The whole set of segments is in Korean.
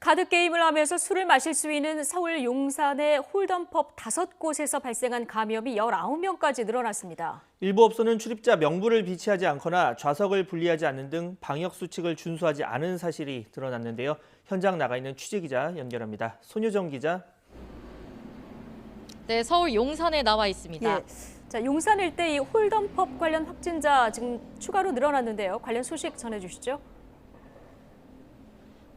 카드게임을 하면서 술을 마실 수 있는 서울 용산의 홀덤펍 5곳에서 발생한 감염이 19명까지 늘어났습니다. 일부 업소는 출입자 명부를 비치하지 않거나 좌석을 분리하지 않는 등 방역수칙을 준수하지 않은 사실이 드러났는데요. 현장 나가 있는 취재기자 연결합니다. 손유정 기자. 네, 서울 용산에 나와 있습니다. 예. 자, 용산 일대 이 홀덤펍 관련 확진자 지금 추가로 늘어났는데요. 관련 소식 전해주시죠.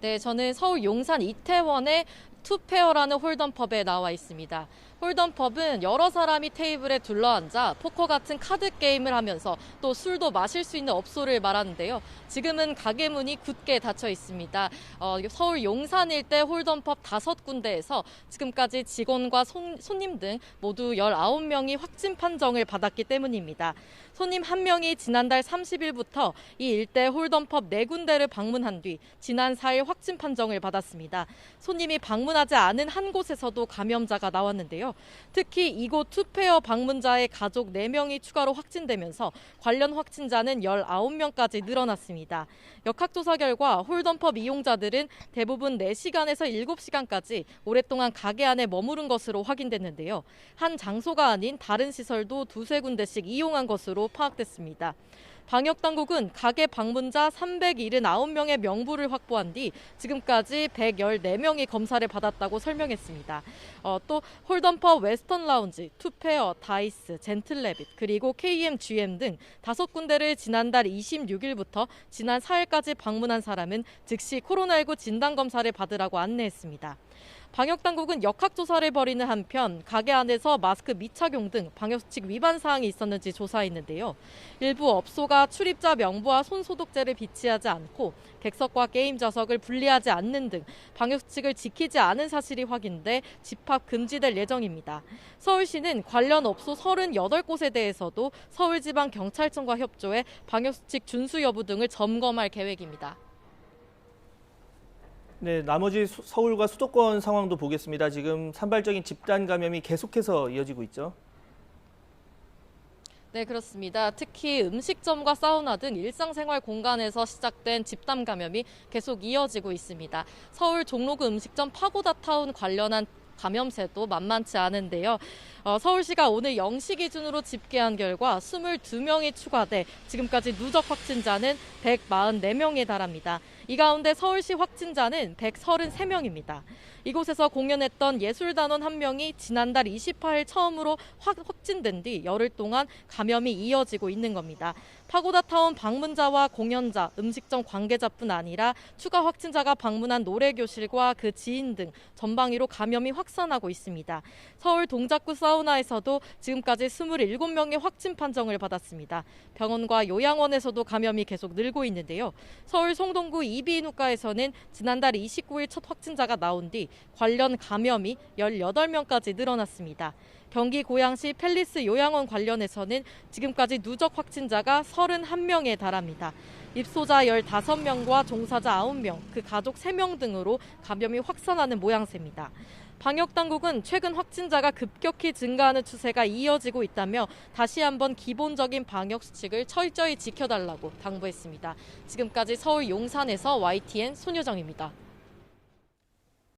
네, 저는 서울 용산 이태원의 투페어라는 홀덤펍에 나와 있습니다. 홀덤펍은 여러 사람이 테이블에 둘러앉아 포커 같은 카드 게임을 하면서 또 술도 마실 수 있는 업소를 말하는데요. 지금은 가게 문이 굳게 닫혀 있습니다. 서울 용산 일대 홀덤펍 5군데에서 지금까지 직원과 손님 등 모두 19명이 확진 판정을 받았기 때문입니다. 손님 1명이 지난달 30일부터 이 일대 홀덤펍 4군데를 방문한 뒤 지난 4일 확진 판정을 받았습니다. 손님이 방문하지 않은 한 곳에서도 감염자가 나왔는데요. 특히 이곳 투페어 방문자의 가족 4명이 추가로 확진되면서 관련 확진자는 19명까지 늘어났습니다. 역학조사 결과 홀덤펍 이용자들은 대부분 4시간에서 7시간까지 오랫동안 가게 안에 머무른 것으로 확인됐는데요. 한 장소가 아닌 다른 시설도 2-3군데씩 이용한 것으로 파악됐습니다. 방역당국은 가게 방문자 379명의 명부를 확보한 뒤 지금까지 114명이 검사를 받았다고 설명했습니다. 또 홀덤펍 웨스턴 라운지, 투페어, 다이스, 젠틀레빗, 그리고 KMGM 등 5군데를 지난달 26일부터 지난 4일까지 방문한 사람은 즉시 코로나19 진단검사를 받으라고 안내했습니다. 방역당국은 역학조사를 벌이는 한편 가게 안에서 마스크 미착용 등 방역수칙 위반 사항이 있었는지 조사했는데요. 일부 업소가 출입자 명부와 손소독제를 비치하지 않고 객석과 게임 좌석을 분리하지 않는 등 방역수칙을 지키지 않은 사실이 확인돼 집합 금지될 예정입니다. 서울시는 관련 업소 38곳에 대해서도 서울지방경찰청과 협조해 방역수칙 준수 여부 등을 점검할 계획입니다. 네, 나머지 서울과 수도권 상황도 보겠습니다. 지금 산발적인 집단 감염이 계속해서 이어지고 있죠. 네, 그렇습니다. 특히 음식점과 사우나 등 일상생활 공간에서 시작된 집단 감염이 계속 이어지고 있습니다. 서울 종로구 음식점 파고다타운 관련한 감염세도 만만치 않은데요. 서울시가 오늘 0시 기준으로 집계한 결과 22명이 추가돼 지금까지 누적 확진자는 144명에 달합니다. 이 가운데 서울시 확진자는 133명입니다. 이곳에서 공연했던 예술단원 1명이 지난달 28일 처음으로 확진된 뒤 열흘 동안 감염이 이어지고 있는 겁니다. 파고다타운 방문자와 공연자, 음식점 관계자뿐 아니라 추가 확진자가 방문한 노래교실과 그 지인 등 전방위로 감염이 확산하고 있습니다. 서울 동작구 사우나에서도 지금까지 27명의 확진 판정을 받았습니다. 병원과 요양원에서도 감염이 계속 늘고 있는데요. 서울 송동구 이비인후과에서는 지난달 29일 첫 확진자가 나온 뒤 관련 감염이 18명까지 늘어났습니다. 경기 고양시 팰리스 요양원 관련해서는 지금까지 누적 확진자가 31명에 달합니다. 입소자 15명과 종사자 9명, 그 가족 3명 등으로 감염이 확산하는 모양새입니다. 방역당국은 최근 확진자가 급격히 증가하는 추세가 이어지고 있다며 다시 한번 기본적인 방역수칙을 철저히 지켜달라고 당부했습니다. 지금까지 서울 용산에서 YTN 손유정입니다.